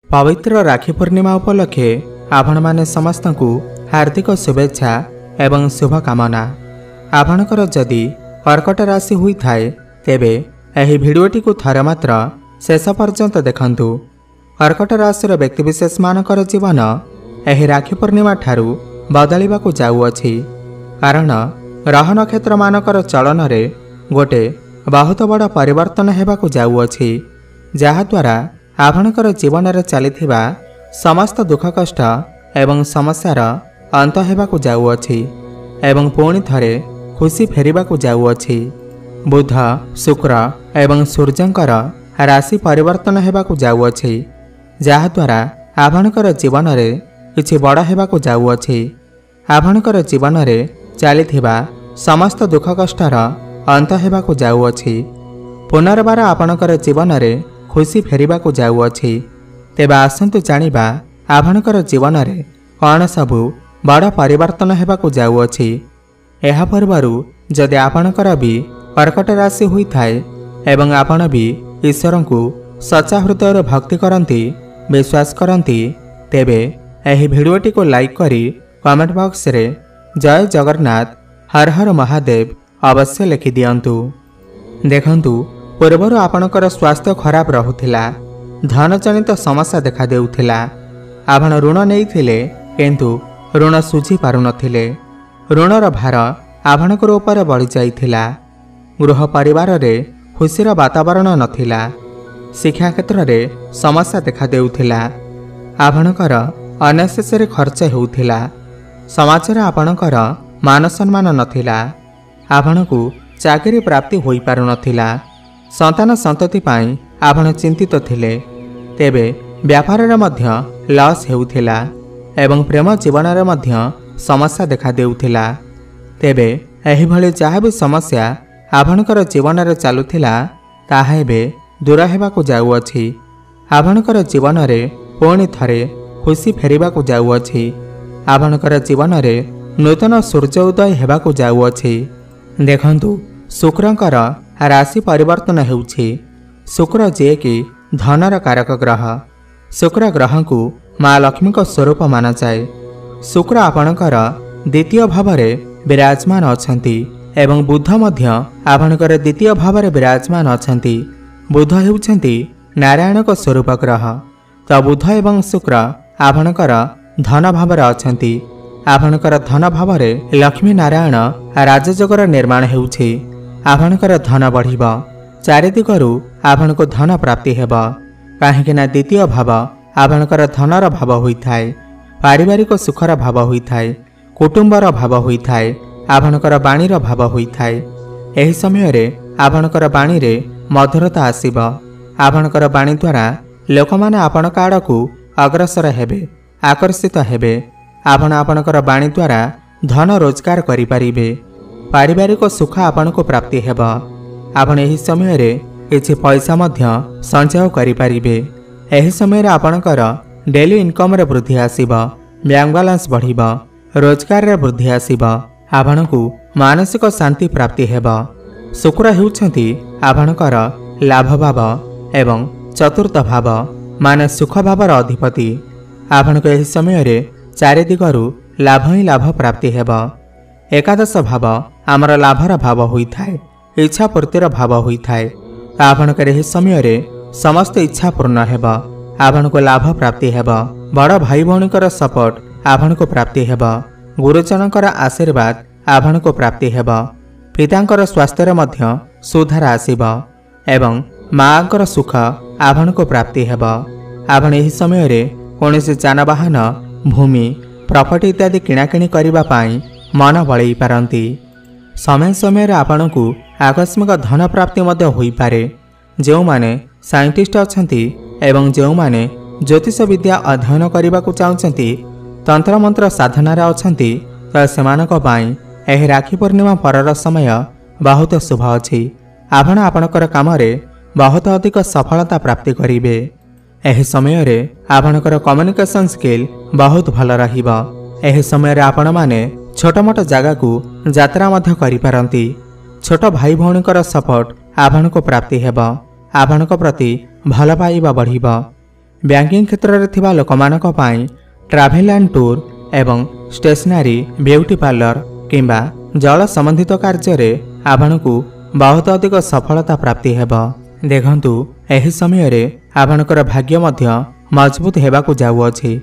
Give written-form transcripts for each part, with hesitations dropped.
पवित्र राखी पूर्णिमा उपलक्षे आपण माने समस्त को हार्दिक शुभेच्छा एवं शुभकामना। आपणकर जदि कर्कट राशि हुई थाए तेबे एही भिडियोटी को थरे मात्र शेष पर्यंत देखंतु। कर्कट राशि व्यक्तिविशेष मानकर जीवन एही राखी पूर्णिमा ठारू बदलिबाकू जाउअछि, कारण ग्रह नक्षत्र मानकर चलन रे गोटे बहुत बड़ परिवर्तन हेबाकू जाउअछि, जहा द्वारा आपणकर जीवन रे चलिथिबा समस्त दुख कष्ट एवं समस्यार अंत हेबाकू जाउअछि एवं पुणी थरे खुशी फेरिबाकू जाउअछि। बुध, शुक्र एवं सूर्यंकर राशि परिवर्तन हेबाकू जाउअछि, जहा द्वारा आपणकर जीवन रे किछि बड़ हेबाकू जाउअछि। आपणकर जीवन रे चलिथिबा समस्त दुख कष्टर अंत हेबाकू जाउअछि। पुनर्बार आपणकर जीवन रे खुशी फेरिबाकू जाउअछि। तेबे आसंतु जानिबा आपणकर जीवन रे कौन सबु बड़ परिवर्तन हेबाकू जाउअछि। एहा पूर्वरु जदि आपणकर भी कर्कट राशि हुई थाए एवं आपण भी ईश्वर को सच्चा हृदय भक्ति करती विश्वास करती, तेबे एही भिडियोटी को लाइक करी कमेंट बॉक्स रे जय जगन्नाथ हर हर महादेव अवश्य लिखि दियंतु। देखंतु पूर्वर आपणकर स्वास्थ्य खराब रहुथिला, धन जनित समस्या देखा देउथिला। आपण ऋण नेइथिले किंतु ऋण सुझी पारु नथिले। ऋणर भार आपणकर ऊपर बढ़ी जाइथिला। गृह परिवार रे खुशीर वातावरण नथिला। शिक्षा क्षेत्र रे समस्या देखा देउथिला। आपणकर अनेसेसरी खर्च हेउथिला। समाज रे आपणकर मान सम्मान नथिला। आपणकू चाकरी प्राप्ति होई पारु नथिला। संतान संतति पाई आपण चिंतित थिले, तेबे व्यापार रे मध्य लॉस हेउथिला एवं प्रेम जीवन रे मध्य समस्या देखा देउथिला। तेबे एही भली जहा भी समस्या आपणकर जीवन रे चालुथिला ताहा एबे दूर हेबाकू जाउअछि। आपणकर जीवन रे पुणी थरे खुशी फेरिबाकू जाउअछि। आपणकर जीवन रे नूतन सूर्य उदय हेबाकू जाउअछि। देखंतु शुक्रंकर राशि परिवर्तन हेउछि। शुक्र जे कि धनर कारक ग्रह। शुक्र ग्रह को माँ लक्ष्मी को स्वरूप माना जाए। शुक्र आपणकर द्वितीय भाव रे विराजमान अछंती एवं बुध मध्य आपणकर द्वितीय भाव रे विराजमान अछंती। बुध हेउछंती नारायण को स्वरूप ग्रह। तो बुध एवं शुक्र आपणकर धन भाव रे अछंती। आपणकर धन भाव रे लक्ष्मी नारायण राजयोगर निर्माण हेउछि। आपणकर धन बढ़िब। चारि दिगरु आपणको धन प्राप्ति हेब, काहेकि ना द्वितीय भाव आपणकर धनर भाव होइथाय। पारिवारिक सुखर भाव होइथाय। कुटुंबर भाव होइथाय। आपणकर बाणीर भाव होइथाय। एही समय रे आपणकर बाणी रे मधुरता आसीब। आपणकर बाणी द्वारा लोकमाने आपणक आड़कू अग्रसर हेबे, आकर्षित हेबे। आपण आपणकर बाणी द्वारा धन रोजगार करि परिबे। पारिवारिक सुख आपणको प्राप्ति हेब। आपण एही समय रे किछि पैसा मध्य संचय करि परिबे। एही समय रे आपणकर डेली इनकम रे वृद्धि आसीब। Bank balance बढ़िब। रोजगार रे वृद्धि आसीब। आपणकू मानसिक शांति प्राप्ति हेब। शुक्र हेउछंती आपणकर लाभ भाव एवं चतुर्थ भाव माने सुख भावर अधिपति। आपणको एही समय रे चारि दिगरु लाभ ही लाभ प्राप्ति हेब। एकादश भाव आमर लाभर भाव होइथाय। इच्छा पूर्तिर भाव होइथाय। आपणकर एही समय रे समस्त इच्छा पूर्ण हेब। आपणको लाभ प्राप्ति हेब। बड़ भाई भौणीकर सपोर्ट आपणको प्राप्ति हेब। गुरुजनकर आशीर्वाद आपणको प्राप्ति हेब। पितांकर स्वास्थ्य मध्य सुधार आसीब एवं मांकर सुख आपणको प्राप्ति हेब। आपण एही समय रे कोनोसी जानवाहन, भूमि, प्रॉपर्टी इत्यादि किणाकिणी करिबा पाई मन बळई पारंती। समय समय आपणकू आकस्मिक धन प्राप्ति मध्य होई पारे। जो माने साइंटिस्ट अछंती एवं जो माने ज्योतिष विद्या अध्ययन करने चाहते, तंत्र मंत्र साधनार अछंती, तो सेमानक पाई एही राखी पूर्णिमा परर समय बहुत शुभ अछि। आपण आपणकर काम रे बहुत अधिक सफलता प्राप्ति करिवे। एही समय रे आपणकर कम्युनिकेशन स्किल बहुत भल रहिबा। एही समय रे आपण माने छोट मोट जगह को यात्रा मध्य करि पारंती। छोट भाई भौणीकर सपोर्ट आपणको प्राप्ति हेब। आपणको प्रति भल पाइबा बढ़िब। बैंकिंग क्षेत्र में थिबा लोकमानक पाई ट्राभेल एंड टूर एवं स्टेशनरी ब्यूटी पार्लर किंबा जल संबंधित कार्य आपनकु बहुत अधिक सफलता प्राप्ति हेबा। देखंतु एही समय रे आपनकर भाग्य मध्य मजबूत हेबाकु जाउअछि।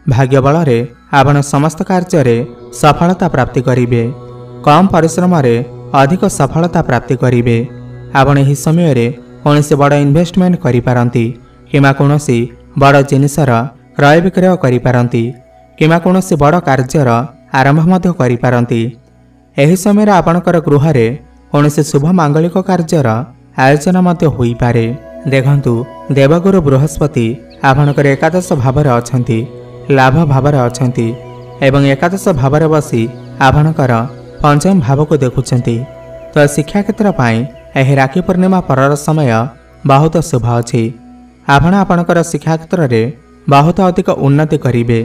भाग्य बल रे आपण समस्त कार्य रे सफलता प्राप्ति करिवे। कम परिश्रम रे अधिक सफलता प्राप्ति करिवे। आपण एही समय रे कोनोसी बड़ इन्वेस्टमेंट करि पारंती किमा कोनोसी बड़ जिनिसर क्रय विक्रय करि पारंती किमा कोनोसी बड़ कार्यर आरंभ मध्य करि पारंती। एही समय रे आपणकर गृह रे कोनोसी शुभ मांगलिक कार्यर आयोजन मध्य होई पारे। देखंतु देवगुरु बृहस्पति आपणकर एकादश भाव रे अछंती, लाभ भाव रे अछंती एवं एकादश भाव रे बसी आपणकर पंचम भाव को देखुछंती। तो शिक्षा क्षेत्र पाई एही राखी पूर्णिमा परर समय बहुत शुभ अछि। आपण आपणकर शिक्षा क्षेत्र रे बहुत अधिक उन्नति करिवे।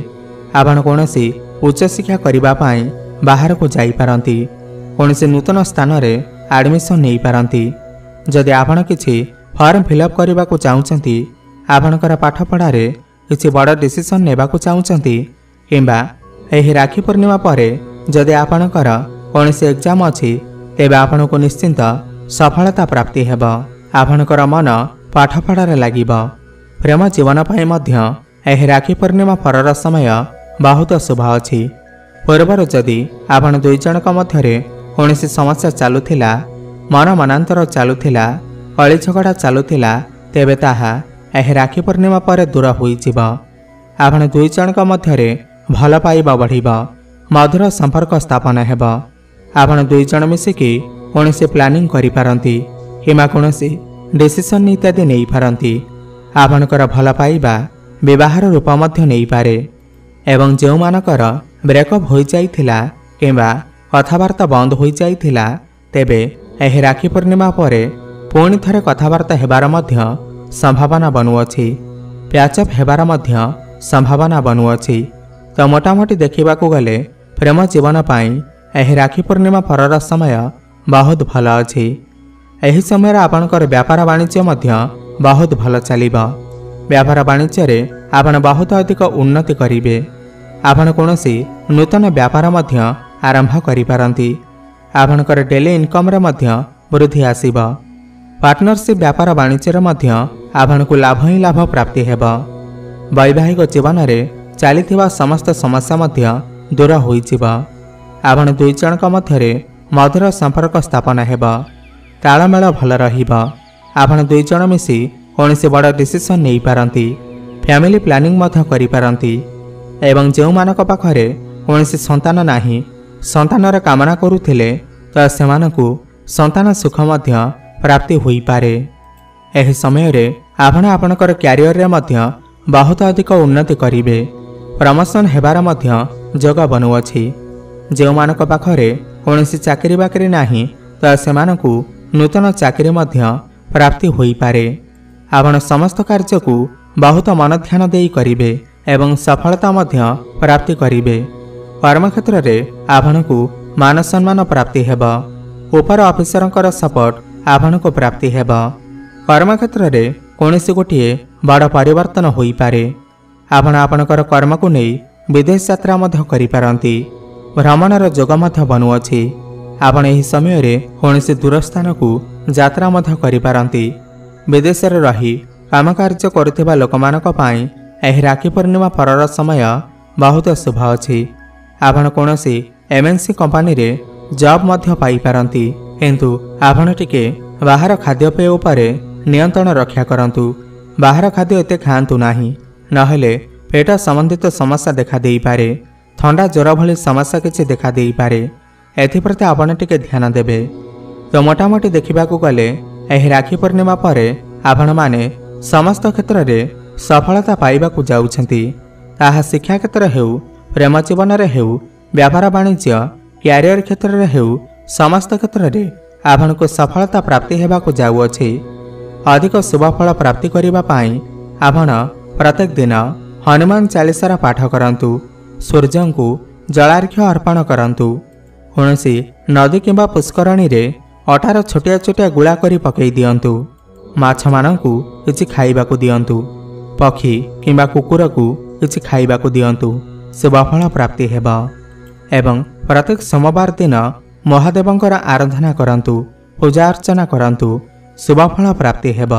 आपण कोनोसी उच्च शिक्षा करिबा पाई बाहर को जाई पारंती, कोनोसी नूतन स्थान रे एडमिशन नहीं पारंती। जदि आपण किछि फॉर्म फिलअप करबा को चाहुचंती, आपणकर पाठ पढ़ा रे किछि बड़ डिसीजन नेबा को चाहुचंती किंबा एही राखी पूर्णिमा परे जदि आपणकर कोनोसी एग्जाम अछि तेबे आपनको निश्चिंत सफलता प्राप्ति हेबा। आपणकर मन पाठ पढ़ा रे लागिबा। प्रेम जीवन पाई मध्य एही राखी पूर्णिमा परर समय बहुत शुभ अछि। पूर्वर जदि आपण दुई जनक मध्यरे कोनोसी समस्या चालुथिला, मन मनांतर चालुथिला, कଳି झगड़ा चालुथिला, तेबे ताहा एही राखी पूर्णिमा पर दूर होई जिवो। आपण दुई जनक मध्यरे भल पाइबा बढ़िबा, मधुर संपर्क स्थापन हेबा। आपण दुई जन मिसिकी कोनोसी प्लानिंग करि पारंती किमा कोनोसी डिसीजन इत्यादि नहीं पारंती। आपणकर भल पाइबा विवाहर रूप मध्य नहीं पारे एवं जो मानकर ब्रेकअप हो जाइथिला किंबा कथावार्ता बंद हो जाइथिला, तेबे एही राखी पूर्णिमा परे पुणी थरे कथावार्ता हेबार मध्य संभावना बनुअछि। प्याचअप हेबार मध्य संभावना बनुअछि। तो मोटामोटी देखिबाकू गले प्रेम जीवन पाई एही राखी पूर्णिमा परर समय बहुत भल अछि। एही समय आपणकर व्यापार वाणिज्य मध्य बहुत भल चलिबा। व्यापार वाणिज्य रे आपण बहुत अधिक उन्नति करिवे। आपण कोनोसी नूतन व्यापार मध्य आरंभ करि पारंती। आपणकर डेली इनकम रे मध्य वृद्धि आसीबा। पार्टनरशिप व्यापार वाणिज्य रे मध्य आपणकु लाभ ही लाभ प्राप्ति हेबा। वैवाहिक जीवन रे चलिथिबा समस्त समस्या मध्य दूर होई जिबा। आपण दुई जनक मध्यरे मधुर संपर्क स्थापन हेबा। तालमेल भल रहिबा। आपण दुई जन मिसी कोनोसी बड़ डिसीजन नहीं पारंती, फैमिली प्लानिंग मध्य करि पारंती एवं जो मानक पाखरे कोनोसी संतान नाही, संतानर कामना करुथिले तो सेमानकु संतान सुख मध्य प्राप्ति होई पारे। एही समय रे आपण आपणकर कैरियर रे मध्य बहुत अधिक उन्नति करिवे। प्रमोशन हेबार मध्य जोग बनुअछि। जो मानक पाखरे कोनोसी चाकरी बाकरी नाही तो सेमानकु नूतन चाकरी मध्य प्राप्ति होई पारे। आपण समस्त कार्य को बहुत मन ध्यान देई करिवे एवं सफलता मध्य प्राप्ति करिवे। कर्म क्षेत्र रे आपनकु मान सम्मान प्राप्ति हेबा। ऊपर ऑफिसरंकर सपोर्ट आपनकु प्राप्ति हेबा। कर्म क्षेत्र रे कोनोसी गोटिए बड़ परिवर्तन होई पारे। आपण आपनकर कर्म को नहीं विदेश यात्रा मध्य करि पारंती। भ्रमणर जोग मध्य बनुअछि। आपण एही समय रे कोनोसी दूर स्थान को यात्रा मध्य करि पारंती। विदेश रे रही काम कार्य करुथिबा लोकमानक पाई एही राखी पूर्णिमा परर समय बहुत शुभ अछि। आपण कोनोसी एमएनसी कंपनी रे जॉब मध्य पाई पारंती, किंतु आपण टिके बाहर खाद्यपेय उपरे नियंत्रण रक्षा करंतु। बाहर खाद्य एते खांतु नाही, नहेले पेट संबंधित समस्या देखा देई पारे। ठंडा ज्वर भली समस्या किछि देखा देई पारे। एथिप्रति आपण टिके ध्यान देबे। तो मोटामोटी देखिबाकू गले एही राखी पूर्णिमा परे आपण माने समस्त क्षेत्र रे सफलता पाइबाकू जाउछंती। ताहा शिक्षा क्षेत्र हेउ, प्रेम जीवन रे हेउ, व्यापार वाणिज्य, कैरियर क्षेत्र रे हेउ, समस्त क्षेत्र रे आपनको सफलता प्राप्ति हेबाकू जाउअछि। अधिक शुभ फल प्राप्ति करिबा पाई आपण प्रत्येक दिन हनुमान चालीसा पाठ करंतु। सूर्यंकु जलार्घ्य अर्पण करंतु। कोनोसी नदी किंबा पुष्करणी रे अटार छोटिया छोटिया गुला करी पकई दियंतु। माछ मानंकु किछि खाइबाकू दियंतु। पक्षी किंबा कुकुर को किसी खाइबा को दियंतु शुभफल प्राप्ति हेब। एवं प्रत्येक सोमवार दिन महादेवंकर आराधना करंतु पूजा अर्चना करंतु शुभफल प्राप्ति हेब।